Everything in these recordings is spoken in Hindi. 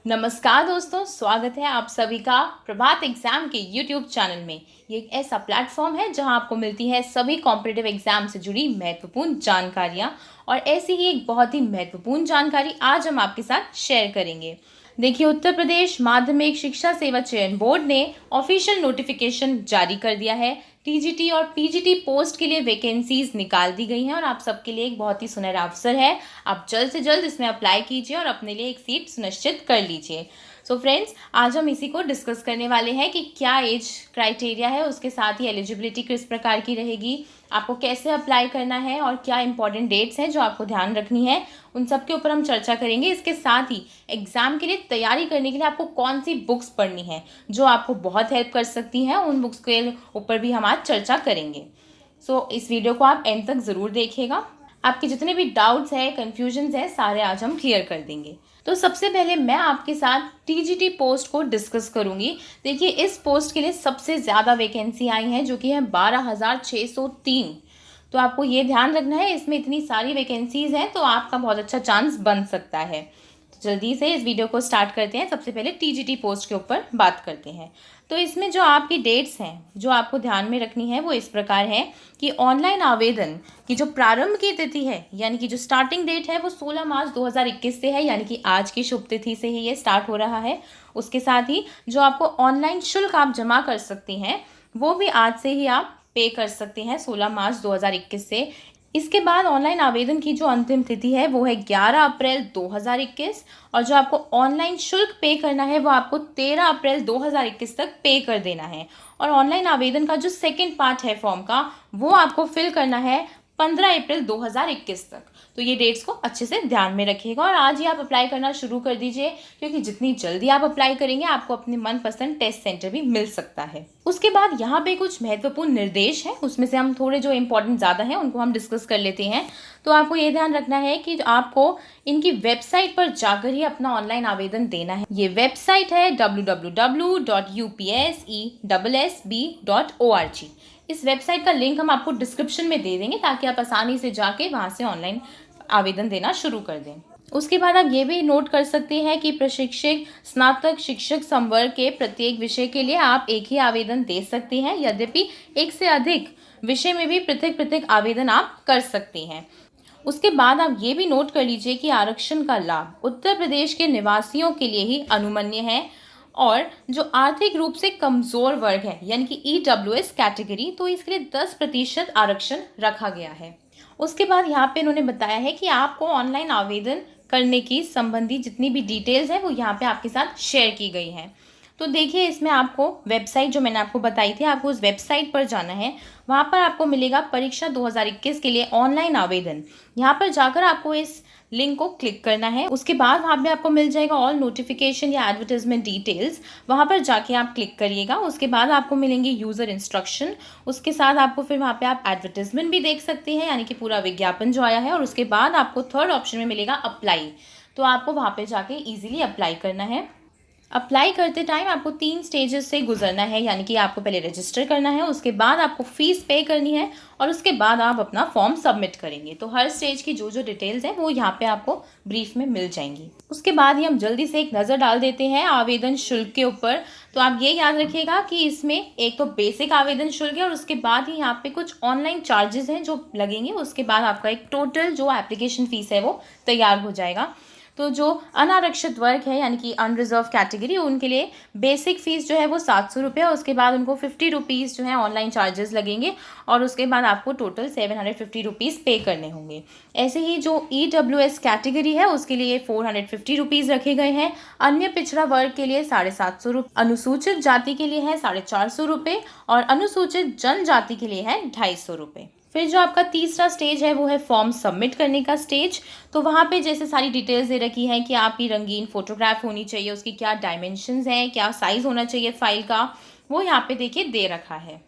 नमस्कार दोस्तों, स्वागत है आप सभी का प्रभात एग्जाम के यूट्यूब चैनल में। ये एक ऐसा प्लेटफॉर्म है जहां आपको मिलती है सभी कॉम्पिटिटिव एग्जाम से जुड़ी महत्वपूर्ण जानकारियां, और ऐसी ही एक बहुत ही महत्वपूर्ण जानकारी आज हम आपके साथ शेयर करेंगे। देखिए, उत्तर प्रदेश माध्यमिक शिक्षा सेवा चयन बोर्ड ने ऑफिशियल नोटिफिकेशन जारी कर दिया है। टीजीटी और पीजीटी पोस्ट के लिए वैकेंसीज निकाल दी गई हैं और आप सबके लिए एक बहुत ही सुनहरा अवसर है। आप जल्द से जल्द इसमें अप्लाई कीजिए और अपने लिए एक सीट सुनिश्चित कर लीजिए। सो फ्रेंड्स, आज हम इसी को डिस्कस करने वाले हैं कि क्या एज क्राइटेरिया है, उसके साथ ही एलिजिबिलिटी किस प्रकार की रहेगी, आपको कैसे अप्लाई करना है और क्या इंपॉर्टेंट डेट्स हैं जो आपको ध्यान रखनी है, उन सब के ऊपर हम चर्चा करेंगे। इसके साथ ही एग्जाम के लिए तैयारी करने के लिए आपको कौन सी बुक्स पढ़नी है जो आपको बहुत हेल्प कर सकती हैं, उन बुक्स के ऊपर भी हम आज चर्चा करेंगे। सो इस वीडियो को आप एंड तक ज़रूर देखिएगा। आपके जितने भी डाउट्स हैं, कन्फ्यूजन्स हैं, सारे आज हम क्लियर कर देंगे। तो सबसे पहले मैं आपके साथ टीजीटी पोस्ट को डिस्कस करूंगी। देखिए, इस पोस्ट के लिए सबसे ज़्यादा वैकेंसी आई हैं जो कि है 12,603। तो आपको ये ध्यान रखना है, इसमें इतनी सारी वैकेंसीज हैं तो आपका बहुत अच्छा चांस बन सकता है। तो जल्दी से इस वीडियो को स्टार्ट करते हैं। सबसे पहले टीजीटी पोस्ट के ऊपर बात करते हैं। तो इसमें जो आपकी डेट्स हैं जो आपको ध्यान में रखनी है वो इस प्रकार है कि ऑनलाइन आवेदन की जो प्रारंभ की तिथि है, यानी कि जो स्टार्टिंग डेट है, वो 16 मार्च 2021 से है, यानी कि आज की शुभ तिथि से ही ये स्टार्ट हो रहा है। उसके साथ ही जो आपको ऑनलाइन शुल्क आप जमा कर सकती हैं वो भी आज से ही आप पे कर सकते हैं, 16 मार्च 2021 से। इसके बाद ऑनलाइन आवेदन की जो अंतिम तिथि है वो है 11 अप्रैल 2021, और जो आपको ऑनलाइन शुल्क पे करना है वो आपको 13 अप्रैल 2021 तक पे कर देना है। और ऑनलाइन आवेदन का जो सेकंड पार्ट है फॉर्म का, वो आपको फिल करना है 15 अप्रैल 2021 तक। तो ये डेट्स को अच्छे से ध्यान में रखिएगा और आज ही आप अप्लाई करना शुरू कर दीजिए, क्योंकि जितनी जल्दी आप अप्लाई करेंगे आपको अपने मनपसंद टेस्ट सेंटर भी मिल सकता है। उसके बाद यहाँ पे कुछ महत्वपूर्ण निर्देश हैं, उसमें से हम थोड़े जो इंपॉर्टेंट ज़्यादा हैं उनको हम डिस्कस कर लेते हैं। तो आपको ये ध्यान रखना है कि आपको इनकी वेबसाइट पर जाकर ही अपना ऑनलाइन आवेदन देना है। ये वेबसाइट है www.upsessb.org। इस वेबसाइट का लिंक हम आपको डिस्क्रिप्शन में दे देंगे ताकि आप आसानी से जाके वहाँ से ऑनलाइन आवेदन देना शुरू कर दें। उसके बाद आप ये भी नोट कर सकते हैं कि प्रशिक्षक स्नातक शिक्षक संवर्ग के प्रत्येक विषय के लिए आप एक ही आवेदन दे सकते हैं, यद्यपि एक से अधिक विषय में भी पृथक पृथक आवेदन आप कर सकते हैं। उसके बाद आप ये भी नोट कर लीजिए कि आरक्षण का लाभ उत्तर प्रदेश के निवासियों के लिए ही अनुमन्य है, और जो आर्थिक रूप से कमज़ोर वर्ग है यानी कि ईडब्ल्यूएस कैटेगरी, तो इसके लिए 10% आरक्षण रखा गया है। उसके बाद यहाँ पे इन्होंने बताया है कि आपको ऑनलाइन आवेदन करने की संबंधी जितनी भी डिटेल्स हैं वो यहाँ पे आपके साथ शेयर की गई हैं। तो देखिए, इसमें आपको वेबसाइट जो मैंने आपको बताई थी, आपको उस वेबसाइट पर जाना है। वहाँ पर आपको मिलेगा परीक्षा 2021 के लिए ऑनलाइन आवेदन। यहाँ पर जाकर आपको इस लिंक को क्लिक करना है। उसके बाद वहाँ पे आपको मिल जाएगा ऑल नोटिफिकेशन या एडवर्टाइजमेंट डिटेल्स, वहाँ पर जाके आप क्लिक करिएगा। उसके बाद आपको मिलेंगे यूज़र इंस्ट्रक्शन। उसके साथ आपको फिर वहाँ पे आप एडवर्टाइजमेंट भी देख सकते हैं, यानी कि पूरा विज्ञापन जो आया है। और उसके बाद आपको थर्ड ऑप्शन में मिलेगा अप्लाई। तो आपको वहाँ पे जाके ईजिली अप्लाई करना है। अप्लाई करते टाइम आपको 3 स्टेजेस से गुजरना है, यानी कि आपको पहले रजिस्टर करना है, उसके बाद आपको फ़ीस पे करनी है, और उसके बाद आप अपना फॉर्म सबमिट करेंगे। तो हर स्टेज की जो जो डिटेल्स हैं वो यहाँ पे आपको ब्रीफ में मिल जाएंगी। उसके बाद ही हम जल्दी से एक नज़र डाल देते हैं आवेदन शुल्क के ऊपर। तो आप ये याद रखिएगा कि इसमें एक तो बेसिक आवेदन शुल्क है, और उसके बाद ही यहाँ पे कुछ ऑनलाइन चार्जेस हैं जो लगेंगे। उसके बाद आपका एक टोटल जो एप्लीकेशन फ़ीस है वो तैयार हो जाएगा। तो जो अनारक्षित वर्ग है यानी कि अनरिजर्व कैटेगरी, उनके लिए बेसिक फ़ीस जो है वो 700 रुपये, उसके बाद उनको 50 रुपीज़ जो है ऑनलाइन चार्जेस लगेंगे, और उसके बाद आपको टोटल 750 रुपीज़ पे करने होंगे। ऐसे ही जो ईडब्ल्यूएस कैटेगरी है उसके लिए 450 रुपीज़ रखे गए हैं। अन्य पिछड़ा वर्ग के लिए 750 रुपये, अनुसूचित जाति के लिए है 450 रुपये, और अनुसूचित जनजाति के लिए है 250 रुपये। फिर जो आपका तीसरा स्टेज है वो है फॉर्म सबमिट करने का स्टेज। तो वहाँ पे जैसे सारी डिटेल्स दे रखी हैं कि आपकी रंगीन फ़ोटोग्राफ होनी चाहिए, उसकी क्या डायमेंशंस हैं, क्या साइज़ होना चाहिए फ़ाइल का, वो यहाँ पे देखिए दे रखा है।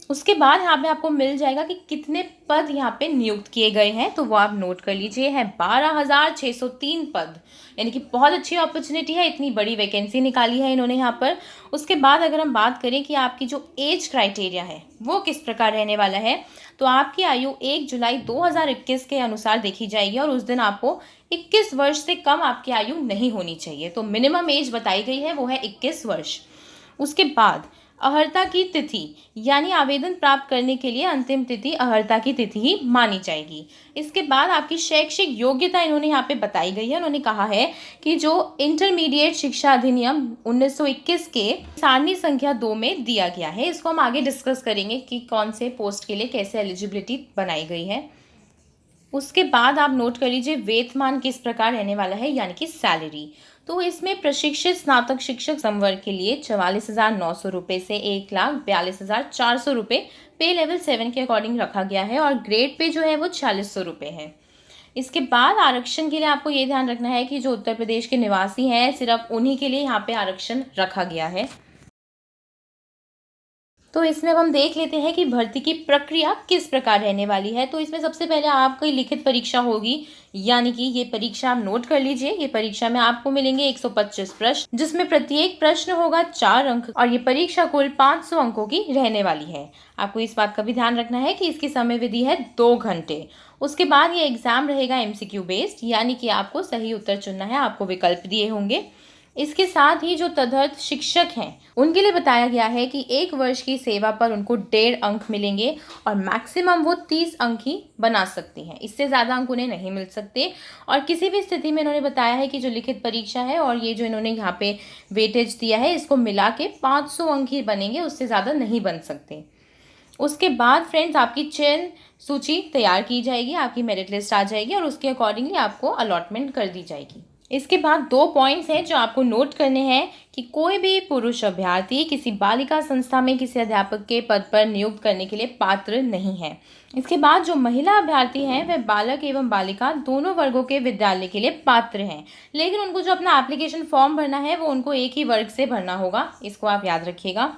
उसके बाद यहाँ पे आपको मिल जाएगा कि कितने पद यहाँ पे नियुक्त किए गए हैं, तो वो आप नोट कर लीजिए, है 12,603 पद। यानी कि बहुत अच्छी अपॉर्चुनिटी है, इतनी बड़ी वैकेंसी निकाली है इन्होंने यहाँ पर। उसके बाद अगर हम बात करें कि आपकी जो एज क्राइटेरिया है वो किस प्रकार रहने वाला है, तो आपकी आयु 1 जुलाई 2021 के अनुसार देखी जाएगी और उस दिन आपको 21 वर्ष से कम आपकी आयु नहीं होनी चाहिए। तो मिनिमम एज बताई गई है वो है 21 वर्ष। उसके बाद अर्हता की तिथि, यानी आवेदन प्राप्त करने के लिए अंतिम तिथि अर्हता की तिथि ही मानी जाएगी। इसके बाद आपकी शैक्षिक योग्यता इन्होंने यहाँ पे बताई गई है। उन्होंने कहा है कि जो इंटरमीडिएट शिक्षा अधिनियम 1921 के सारणी संख्या 2 में दिया गया है, इसको हम आगे डिस्कस करेंगे कि कौन से पोस्ट के लिए कैसे एलिजिबिलिटी बनाई गई है। उसके बाद आप नोट कर लीजिए वेतमान किस प्रकार रहने वाला है, यानी कि सैलरी। तो इसमें प्रशिक्षित स्नातक शिक्षक संवर्ग के लिए 44,900 रुपये से 1,42,400 रुपये पे लेवल 7 के अकॉर्डिंग रखा गया है और ग्रेड पे जो है वो 4600 रुपये है। इसके बाद आरक्षण के लिए आपको ये ध्यान रखना है कि जो उत्तर प्रदेश के निवासी हैं सिर्फ उन्हीं के लिए यहाँ पे आरक्षण रखा गया है। तो इसमें अब हम देख लेते हैं कि भर्ती की प्रक्रिया किस प्रकार रहने वाली है। तो इसमें सबसे पहले आपकी लिखित परीक्षा होगी, यानी कि ये परीक्षा आप नोट कर लीजिए। ये परीक्षा में आपको मिलेंगे 125 प्रश्न, जिसमें प्रत्येक प्रश्न होगा 4 अंक और ये परीक्षा कुल 500 अंकों की रहने वाली है। आपको इस बात का भी ध्यान रखना है कि इसकी समय विधि है 2 घंटे। उसके बाद ये एग्जाम रहेगा MCQ बेस्ड, यानी कि आपको सही उत्तर चुनना है, आपको विकल्प दिए होंगे। इसके साथ ही जो तदर्थ शिक्षक हैं उनके लिए बताया गया है कि 1 वर्ष की सेवा पर उनको 1.5 अंक मिलेंगे और मैक्सिमम वो 30 अंक ही बना सकती हैं, इससे ज़्यादा अंक उन्हें नहीं मिल सकते। और किसी भी स्थिति में इन्होंने बताया है कि जो लिखित परीक्षा है और ये जो इन्होंने यहाँ पे वेटेज दिया है इसको मिला के 500 अंक ही बनेंगे, उससे ज़्यादा नहीं बन सकते। उसके बाद फ्रेंड्स आपकी चयन सूची तैयार की जाएगी, आपकी मेरिट लिस्ट आ जाएगी और उसके अकॉर्डिंगली आपको अलॉटमेंट कर दी जाएगी। इसके बाद 2 पॉइंट्स हैं जो आपको नोट करने हैं कि कोई भी पुरुष अभ्यर्थी किसी बालिका संस्था में किसी अध्यापक के पद पर नियुक्त करने के लिए पात्र नहीं है। इसके बाद जो महिला अभ्यर्थी हैं वह बालक एवं बालिका दोनों वर्गों के विद्यालय के लिए पात्र हैं, लेकिन उनको जो अपना एप्लीकेशन फॉर्म भरना है वो उनको एक ही वर्ग से भरना होगा, इसको आप याद रखिएगा।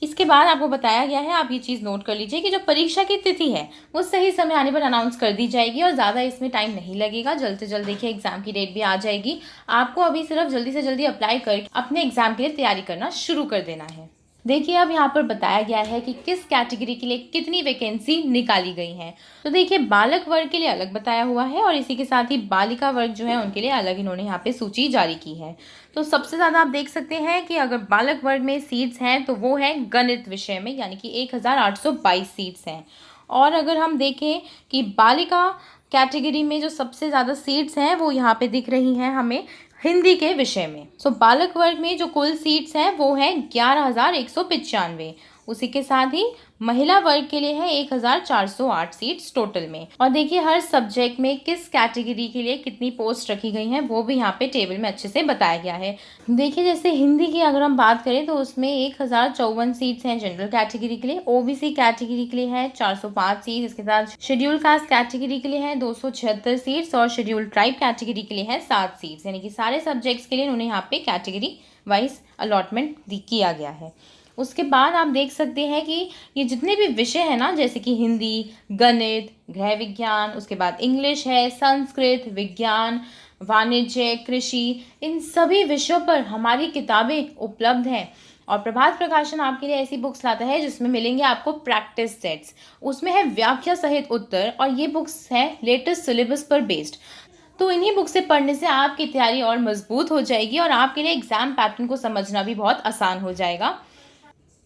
इसके बाद आपको बताया गया है, आप ये चीज़ नोट कर लीजिए कि जो परीक्षा की तिथि है वो सही समय आने पर अनाउंस कर दी जाएगी और ज़्यादा इसमें टाइम नहीं लगेगा, जल्द से जल्द देखिए एग्जाम की डेट भी आ जाएगी। आपको अभी सिर्फ जल्दी से जल्दी अप्लाई करके अपने एग्जाम के लिए तैयारी करना शुरू कर देना है। देखिए अब यहाँ पर बताया गया है कि किस कैटेगरी के लिए कितनी वैकेंसी निकाली गई है। तो देखिए बालक वर्ग के लिए अलग बताया हुआ है और इसी के साथ ही बालिका वर्ग जो है उनके लिए अलग इन्होंने यहाँ पे सूची जारी की है। तो सबसे ज़्यादा आप देख सकते हैं कि अगर बालक वर्ग में सीट्स हैं तो वो है गणित विषय में, यानी कि 1822 सीट्स हैं। और अगर हम देखें कि बालिका कैटेगरी में जो सबसे ज़्यादा सीट्स हैं वो यहाँ पे दिख रही हैं हमें हिंदी के विषय में। बालक वर्ग में जो कुल सीट्स हैं वो है 11,195। उसी के साथ ही महिला वर्ग के लिए है 1,408 सीट्स टोटल में। और देखिए हर सब्जेक्ट में किस कैटेगरी के लिए कितनी पोस्ट रखी गई हैं वो भी यहाँ पे टेबल में अच्छे से बताया गया है। देखिए जैसे हिंदी की अगर हम बात करें तो उसमें 1,054 सीट्स हैं जनरल कैटेगरी के लिए, OBC कैटेगरी के लिए है 405 सीट, इसके साथ शेड्यूल कास्ट कैटेगरी के लिए है 276 सीट्स और शेड्यूल ट्राइब कैटेगरी के लिए है 7 सीट्स। यानी कि सारे सब्जेक्ट्स के लिए उन्होंने यहाँ पे कैटेगरी वाइज अलॉटमेंट किया गया है। उसके बाद आप देख सकते हैं कि ये जितने भी विषय हैं ना, जैसे कि हिंदी, गणित, गृह विज्ञान, उसके बाद इंग्लिश है, संस्कृत, विज्ञान, वाणिज्य, कृषि, इन सभी विषयों पर हमारी किताबें उपलब्ध हैं। और प्रभात प्रकाशन आपके लिए ऐसी बुक्स लाता है जिसमें मिलेंगे आपको प्रैक्टिस सेट्स, उसमें है व्याख्या सहित उत्तर और ये बुक्स हैं लेटेस्ट सिलेबस पर बेस्ड। तो इन्हीं बुक से पढ़ने से आपकी तैयारी और मजबूत हो जाएगी और आपके लिए एग्जाम पैटर्न को समझना भी बहुत आसान हो जाएगा।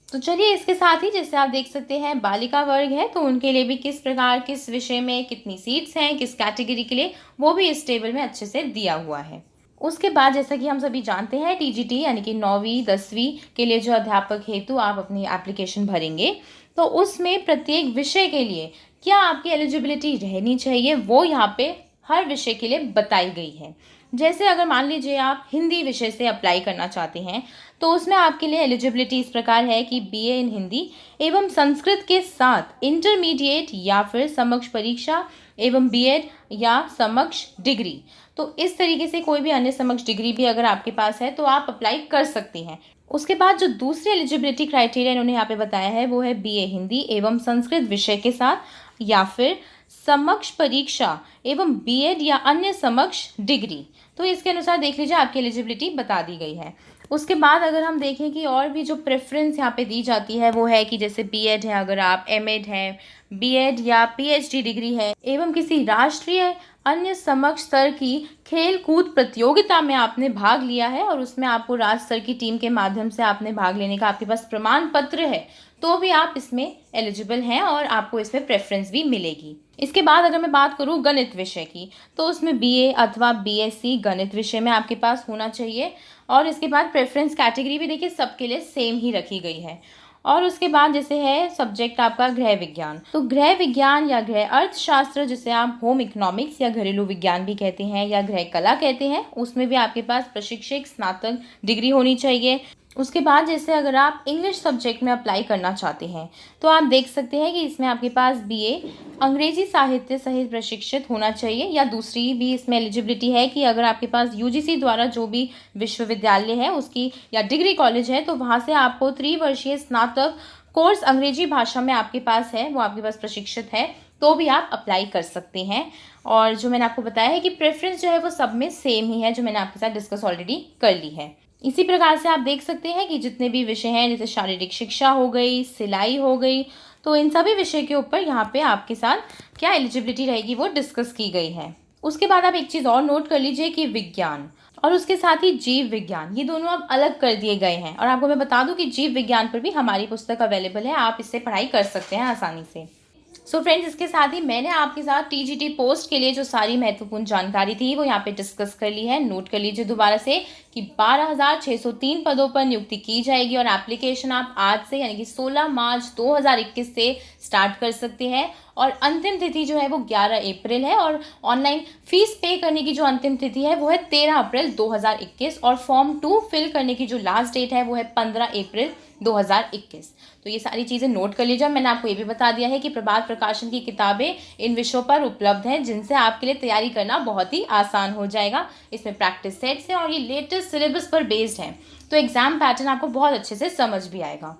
तो चलिए इसके साथ ही जैसे आप देख सकते हैं बालिका वर्ग है तो उनके लिए भी किस प्रकार किस विषय में कितनी सीट्स हैं किस कैटेगरी के लिए वो भी इस टेबल में अच्छे से दिया हुआ है। उसके बाद जैसा कि हम सभी जानते हैं TGT यानी कि 9वीं 10वीं के लिए जो अध्यापक हेतु आप अपनी एप्लीकेशन भरेंगे तो उसमें प्रत्येक विषय के लिए क्या आपकी एलिजिबिलिटी रहनी चाहिए वो यहाँ पे हर विषय के लिए बताई गई है। जैसे अगर मान लीजिए आप हिंदी विषय से अप्लाई करना चाहते हैं तो उसमें आपके लिए एलिजिबिलिटी इस प्रकार है कि BA इन हिंदी एवं संस्कृत के साथ इंटरमीडिएट या फिर समकक्ष परीक्षा एवं B.Ed या समकक्ष डिग्री। तो इस तरीके से कोई भी अन्य समकक्ष डिग्री भी अगर आपके पास है तो आप अप्लाई कर सकती हैं। उसके बाद जो दूसरी एलिजिबिलिटी क्राइटेरिया इन्होंने यहाँ पे बताया है वो है बीए हिंदी एवं संस्कृत विषय के साथ या फिर समकक्ष परीक्षा एवं बीएड या अन्य समकक्ष डिग्री। तो इसके अनुसार देख लीजिए आपकी एलिजिबिलिटी बता दी गई है। उसके बाद अगर हम देखें कि और भी जो प्रेफरेंस यहाँ पे दी जाती है वो है कि जैसे बीएड है, अगर आप एमएड है, बीएड या पीएचडी डिग्री है एवं किसी राष्ट्रीय अन्य समकक्ष स्तर की खेल कूद प्रतियोगिता में आपने भाग लिया है और उसमें आपको राज्य स्तर की टीम के माध्यम से आपने भाग लेने का आपके पास प्रमाण पत्र है, तो भी आप इसमें एलिजिबल हैं और आपको इसमें प्रेफरेंस भी मिलेगी। इसके बाद अगर मैं बात करूँ गणित विषय की, तो उसमें बीए अथवा बीएससी गणित विषय में आपके पास होना चाहिए। और इसके बाद प्रेफरेंस कैटेगरी भी देखिए सबके लिए सेम ही रखी गई है। और उसके बाद जैसे है सब्जेक्ट आपका गृह विज्ञान, तो गृह विज्ञान या गृह अर्थशास्त्र जिसे आप होम इकोनॉमिक्स या घरेलू विज्ञान भी कहते हैं या गृह कला कहते हैं, उसमें भी आपके पास प्रशिक्षक स्नातक डिग्री होनी चाहिए। उसके बाद जैसे अगर आप इंग्लिश सब्जेक्ट में अप्लाई करना चाहते हैं तो आप देख सकते हैं कि इसमें आपके पास बीए अंग्रेजी साहित्य सहित प्रशिक्षित होना चाहिए, या दूसरी भी इसमें एलिजिबिलिटी है कि अगर आपके पास यूजीसी द्वारा जो भी विश्वविद्यालय है उसकी या डिग्री कॉलेज है तो वहाँ से आपको त्रिवर्षीय स्नातक कोर्स अंग्रेजी भाषा में आपके पास है, वो आपके पास प्रशिक्षित है, तो भी आप अप्लाई कर सकते हैं। और जो मैंने आपको बताया है कि प्रेफरेंस जो है वो सब में सेम ही है, जो मैंने आपके साथ डिस्कस ऑलरेडी कर ली है। इसी प्रकार से आप देख सकते हैं कि जितने भी विषय हैं जैसे शारीरिक शिक्षा हो गई, सिलाई हो गई, तो इन सभी विषय के ऊपर यहाँ पे आपके साथ क्या एलिजिबिलिटी रहेगी वो डिस्कस की गई है। उसके बाद आप एक चीज़ और नोट कर लीजिए कि विज्ञान और उसके साथ ही जीव विज्ञान, ये दोनों अब अलग कर दिए गए हैं। और आपको मैं बता दूं कि जीव विज्ञान पर भी हमारी पुस्तक अवेलेबल है, आप इससे पढ़ाई कर सकते हैं आसानी से। सो फ्रेंड्स, इसके साथ ही मैंने आपके साथ टीजीटी पोस्ट के लिए जो सारी महत्वपूर्ण जानकारी थी वो यहाँ पे डिस्कस कर ली है। नोट कर लीजिए दोबारा से कि 12,603 पदों पर नियुक्ति की जाएगी और एप्लीकेशन आप आज से यानी कि 16 मार्च 2021 से स्टार्ट कर सकते हैं। और अंतिम तिथि जो है वो 11 अप्रैल है और ऑनलाइन फीस पे करने की जो अंतिम तिथि है वो है 13 अप्रैल 2021 और फॉर्म 2 फिल करने की जो लास्ट डेट है वो है 15 अप्रैल 2021। तो ये सारी चीज़ें नोट कर लीजिए। मैंने आपको ये भी बता दिया है कि प्रभात प्रकाशन की किताबें इन विषयों पर उपलब्ध हैं जिनसे आपके लिए तैयारी करना बहुत ही आसान हो जाएगा। इसमें प्रैक्टिस सेट्स हैं और ये लेटेस्ट सिलेबस पर बेस्ड हैं, तो एग्जाम पैटर्न आपको बहुत अच्छे से समझ भी आएगा।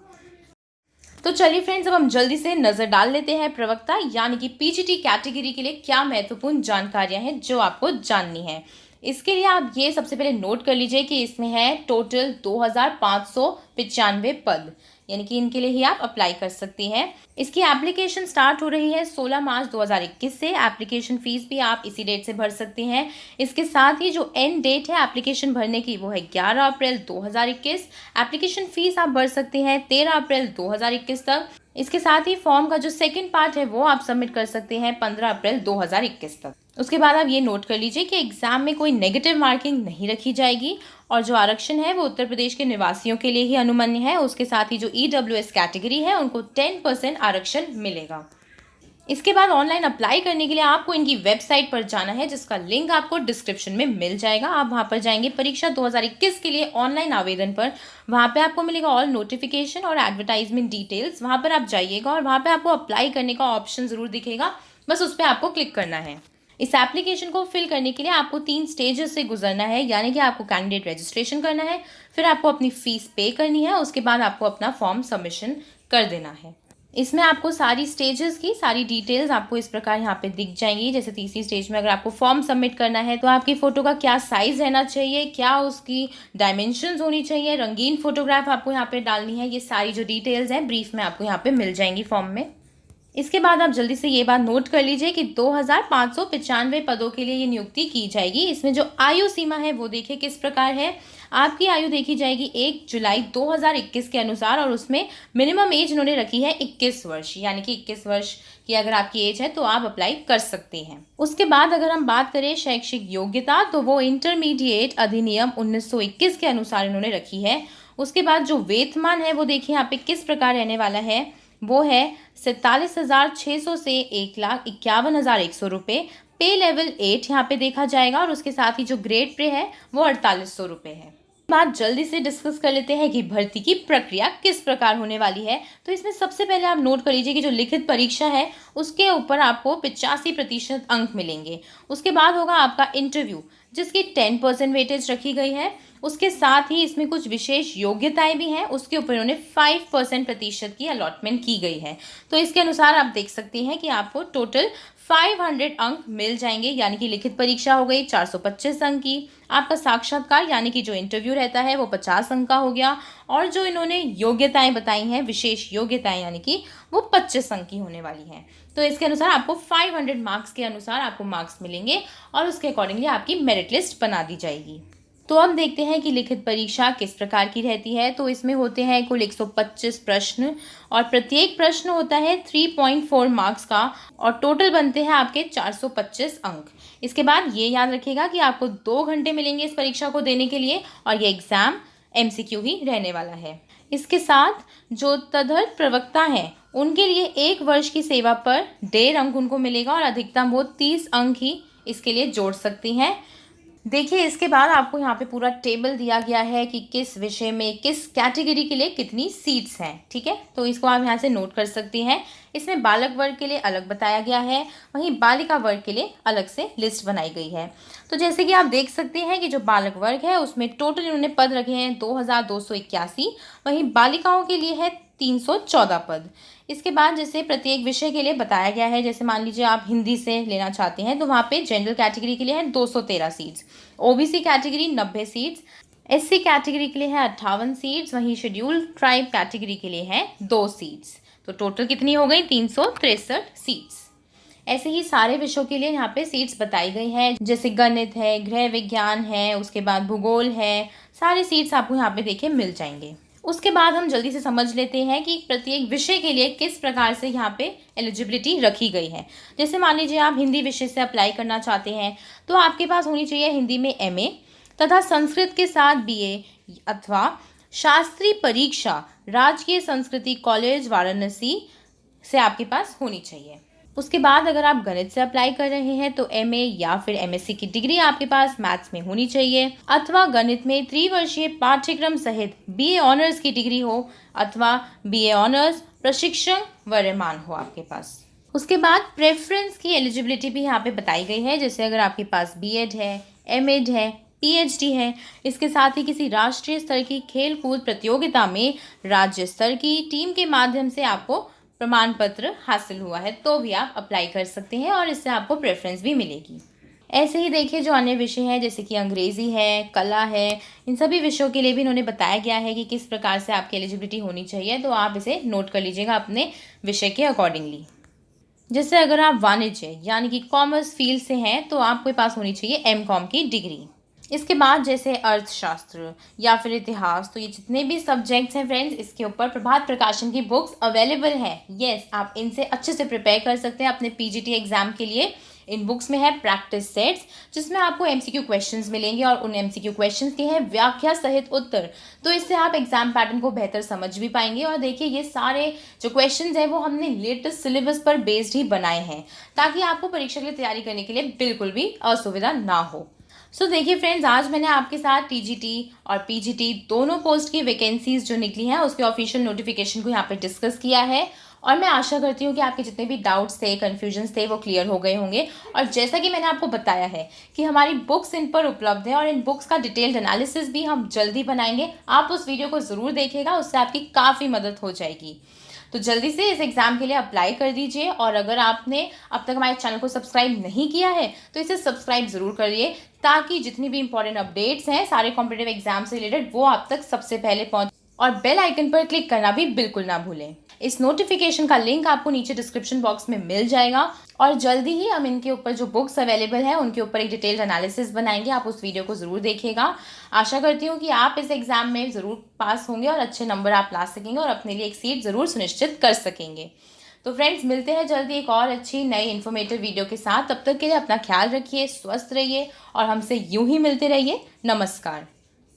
तो चलिए फ्रेंड्स, अब हम जल्दी से नज़र डाल लेते हैं प्रवक्ता यानी कि पीजीटी कैटेगरी के लिए क्या महत्वपूर्ण जानकारियां हैं जो आपको जाननी है। इसके लिए आप ये सबसे पहले नोट कर लीजिए कि इसमें है टोटल 2,595 पद, यानी कि इनके लिए ही आप अप्लाई कर सकती हैं। इसकी एप्लीकेशन स्टार्ट हो रही है 16 मार्च 2021 से। एप्लीकेशन फीस भी आप इसी डेट से भर सकती हैं। इसके साथ ही जो एंड डेट है एप्लीकेशन भरने की वो है 11 अप्रैल 2021। एप्लीकेशन फीस आप भर सकते हैं 13 अप्रैल 2021 तक। इसके साथ ही फॉर्म का जो सेकंड पार्ट है वो आप सबमिट कर सकते हैं 15 अप्रैल 2021 तक। उसके बाद आप ये नोट कर लीजिए कि एग्जाम में कोई नेगेटिव मार्किंग नहीं रखी जाएगी और जो आरक्षण है वो उत्तर प्रदेश के निवासियों के लिए ही अनुमन्य है। उसके साथ ही जो ईडब्ल्यूएस कैटेगरी है उनको 10% आरक्षण मिलेगा। इसके बाद ऑनलाइन अप्लाई करने के लिए आपको इनकी वेबसाइट पर जाना है जिसका लिंक आपको डिस्क्रिप्शन में मिल जाएगा। आप वहाँ पर जाएंगे परीक्षा 2021 के लिए ऑनलाइन आवेदन पर, वहाँ पे आपको मिलेगा ऑल नोटिफिकेशन और एडवर्टाइजमेंट डिटेल्स। वहाँ पर आप जाइएगा और वहाँ पे आपको अप्लाई करने का ऑप्शन ज़रूर दिखेगा, बस उस पर आपको क्लिक करना है। इस एप्लीकेशन को फिल करने के लिए आपको 3 स्टेजेस से गुजरना है, यानी कि आपको कैंडिडेट रजिस्ट्रेशन करना है, फिर आपको अपनी फ़ीस पे करनी है, उसके बाद आपको अपना फॉर्म सबमिशन कर देना है। इसमें आपको सारी स्टेजेस की सारी डिटेल्स आपको इस प्रकार यहाँ पे दिख जाएंगी। जैसे तीसरी स्टेज में अगर आपको फॉर्म सबमिट करना है तो आपकी फ़ोटो का क्या साइज़ रहना चाहिए, क्या उसकी डायमेंशंस होनी चाहिए, रंगीन फोटोग्राफ आपको यहाँ पे डालनी है। ये सारी जो डिटेल्स हैं ब्रीफ में आपको यहाँ पे मिल जाएंगी फॉर्म में। इसके बाद आप जल्दी से ये बात नोट कर लीजिए कि 2,595 पदों के लिए ये नियुक्ति की जाएगी। इसमें जो आयु सीमा है वो देखिए किस प्रकार है। आपकी आयु देखी जाएगी 1 जुलाई 2021 के अनुसार और उसमें मिनिमम एज इन्होंने रखी है 21 वर्ष, यानी कि 21 वर्ष की अगर आपकी एज है तो आप अप्लाई कर सकते हैं। उसके बाद अगर हम बात करें शैक्षिक योग्यता तो वो इंटरमीडिएट अधिनियम 1921 के अनुसार इन्होंने रखी है। उसके बाद जो वेतनमान है वो देखिए यहाँ पे किस प्रकार रहने वाला है, वो है 47,600 से 1,51,100 रुपये। पे लेवल 8 यहाँ पे देखा जाएगा और उसके साथ ही जो ग्रेड पे है वो 4,800 रुपये है। बात जल्दी से डिस्कस कर लेते हैं कि भर्ती की प्रक्रिया किस प्रकार होने वाली है। तो इसमें सबसे पहले आप नोट कर लीजिए कि जो लिखित परीक्षा है उसके ऊपर आपको 85% अंक मिलेंगे। उसके बाद होगा आपका इंटरव्यू, जिसकी 10% वेटेज रखी गई है। उसके साथ ही इसमें कुछ विशेष योग्यताएं भी हैं, उसके ऊपर उन्होंने 5% प्रतिशत की अलॉटमेंट की गई है। तो इसके अनुसार आप देख सकते हैं कि आपको टोटल 500 अंक मिल जाएंगे, यानी कि लिखित परीक्षा हो गई 425 अंक की, आपका साक्षात्कार यानी कि जो इंटरव्यू रहता है वो 50 अंक का हो गया, और जो इन्होंने योग्यताएं बताई हैं, विशेष योग्यताएं, यानी कि वो 25 अंक की होने वाली हैं। तो इसके अनुसार आपको 500 मार्क्स के अनुसार आपको मार्क्स मिलेंगे और उसके अकॉर्डिंगली आपकी मेरिट लिस्ट बना दी जाएगी। तो अब देखते हैं कि लिखित परीक्षा किस प्रकार की रहती है। तो इसमें होते हैं कुल 125 प्रश्न और प्रत्येक प्रश्न होता है 3.4 मार्क्स का और टोटल बनते हैं आपके 425 अंक। इसके बाद ये याद रखिएगा कि आपको 2 घंटे मिलेंगे इस परीक्षा को देने के लिए और ये एग्ज़ाम MCQ ही रहने वाला है। इसके साथ जो तदर्थ प्रवक्ता हैं उनके लिए 1 वर्ष की सेवा पर 1.5 अंक उनको मिलेगा और अधिकतम वो 30 अंक ही इसके लिए जोड़ सकती हैं। देखिए, इसके बाद आपको यहाँ पे पूरा टेबल दिया गया है कि किस विषय में किस कैटेगरी के लिए कितनी सीट्स हैं। ठीक है, तो इसको आप यहाँ से नोट कर सकती हैं। इसमें बालक वर्ग के लिए अलग बताया गया है, वहीं बालिका वर्ग के लिए अलग से लिस्ट बनाई गई है। तो जैसे कि आप देख सकते हैं कि जो बालक वर्ग है उसमें टोटल इन्होंने पद रखे हैं 2281, वहीं बालिकाओं के लिए है 314 पद। इसके बाद जैसे प्रत्येक विषय के लिए बताया गया है, जैसे मान लीजिए आप हिंदी से लेना चाहते हैं तो वहाँ पे जनरल कैटेगरी के लिए है 213 seats, OBC category 90 seats, SC category के लिए है 58 सीट्स, वहीं शेड्यूल्ड ट्राइब कैटेगरी के लिए है 2 सीट्स। तो टोटल कितनी हो गई? 363 सीट्स। ऐसे ही सारे विषयों के लिए यहाँ पे सीट्स बताई गई हैं, जैसे गणित है, गृह विज्ञान है, उसके बाद भूगोल है, सारे सीट्स आपको यहाँ पे देखिए मिल जाएंगे। उसके बाद हम जल्दी से समझ लेते हैं कि प्रत्येक विषय के लिए किस प्रकार से यहाँ पे एलिजिबिलिटी रखी गई है। जैसे मान लीजिए आप हिंदी विषय से अप्लाई करना चाहते हैं तो आपके पास होनी चाहिए हिंदी में MA तथा संस्कृत के साथ BA अथवा शास्त्री परीक्षा राजकीय संस्कृति कॉलेज वाराणसी से आपके पास होनी चाहिए। उसके बाद अगर आप गणित से अप्लाई कर रहे हैं तो MA या फिर MSc की डिग्री आपके पास मैथ्स में होनी चाहिए, अथवा गणित में 3 वर्षीय पाठ्यक्रम सहित BA ऑनर्स की डिग्री हो अथवा BA ऑनर्स प्रशिक्षण वर्यमान हो आपके पास। उसके बाद प्रेफरेंस की एलिजिबिलिटी भी यहाँ पे बताई गई है, जैसे अगर आपके पास B.Ed है, M.Ed है, PhD है, इसके साथ ही किसी राष्ट्रीय स्तर की खेल कूद प्रतियोगिता में राज्य स्तर की टीम के माध्यम से आपको प्रमाण पत्र हासिल हुआ है तो भी आप अप्लाई कर सकते हैं और इससे आपको प्रेफरेंस भी मिलेगी। ऐसे ही देखिए जो अन्य विषय हैं जैसे कि अंग्रेज़ी है, कला है, इन सभी विषयों के लिए भी इन्होंने बताया गया है कि किस प्रकार से आपकी एलिजिबिलिटी होनी चाहिए, तो आप इसे नोट कर लीजिएगा अपने विषय के अकॉर्डिंगली। जैसे अगर आप वाणिज्य यानी कि कॉमर्स फील्ड से हैं तो आपके पास होनी चाहिए M.Com की डिग्री। इसके बाद जैसे अर्थशास्त्र या फिर इतिहास, तो ये जितने भी सब्जेक्ट्स हैं फ्रेंड्स, इसके ऊपर प्रभात प्रकाशन की बुक्स अवेलेबल हैं। यस, आप इनसे अच्छे से प्रिपेयर कर सकते हैं अपने PGT एग्जाम के लिए। इन बुक्स में है प्रैक्टिस सेट्स जिसमें आपको MCQ क्वेश्चंस मिलेंगे और उन MCQ क्वेश्चंस के हैं व्याख्या सहित उत्तर, तो इससे आप एग्जाम पैटर्न को बेहतर समझ भी पाएंगे। और देखिए ये सारे जो क्वेश्चंस हैं वो हमने लेटेस्ट सिलेबस पर बेस्ड ही बनाए हैं ताकि आपको परीक्षा के लिए तैयारी करने के लिए बिल्कुल भी असुविधा ना हो। सो देखिए फ्रेंड्स, आज मैंने आपके साथ TGT और PGT दोनों पोस्ट की वैकेंसीज जो निकली हैं उसके ऑफिशियल नोटिफिकेशन को यहाँ पे डिस्कस किया है और मैं आशा करती हूँ कि आपके जितने भी डाउट्स थे, कन्फ्यूजन्स थे, वो क्लियर हो गए होंगे। और जैसा कि मैंने आपको बताया है कि हमारी बुक्स इन पर उपलब्ध है और इन बुक्स का डिटेल्ड एनालिसिस भी हम जल्दी बनाएंगे। आप उस वीडियो को ज़रूर देखिएगा, उससे आपकी काफ़ी मदद हो जाएगी। तो जल्दी से इस एग्ज़ाम के लिए अप्लाई कर दीजिए और अगर आपने अब तक हमारे चैनल को सब्सक्राइब नहीं किया है तो इसे सब्सक्राइब ज़रूर करिए ताकि जितनी भी इंपॉर्टेंट अपडेट्स हैं सारे कॉम्पिटिटिव एग्जाम से रिलेटेड वो आप तक सबसे पहले पहुंच, और बेल आइकन पर क्लिक करना भी बिल्कुल ना भूलें। इस नोटिफिकेशन का लिंक आपको नीचे डिस्क्रिप्शन बॉक्स में मिल जाएगा और जल्दी ही हम इनके ऊपर जो बुक्स अवेलेबल हैं उनके ऊपर एक डिटेल्ड एनालिसिस बनाएंगे। आप उस वीडियो को ज़रूर देखिएगा। आशा करती हूँ कि आप इस एग्ज़ाम में ज़रूर पास होंगे और अच्छे नंबर आप ला सकेंगे और अपने लिए एक सीट ज़रूर सुनिश्चित कर सकेंगे। तो फ्रेंड्स, मिलते हैं जल्दी एक और अच्छी नई इन्फॉर्मेटिव वीडियो के साथ। तब तक के लिए अपना ख्याल रखिए, स्वस्थ रहिए और हमसे यूं ही मिलते रहिए। नमस्कार।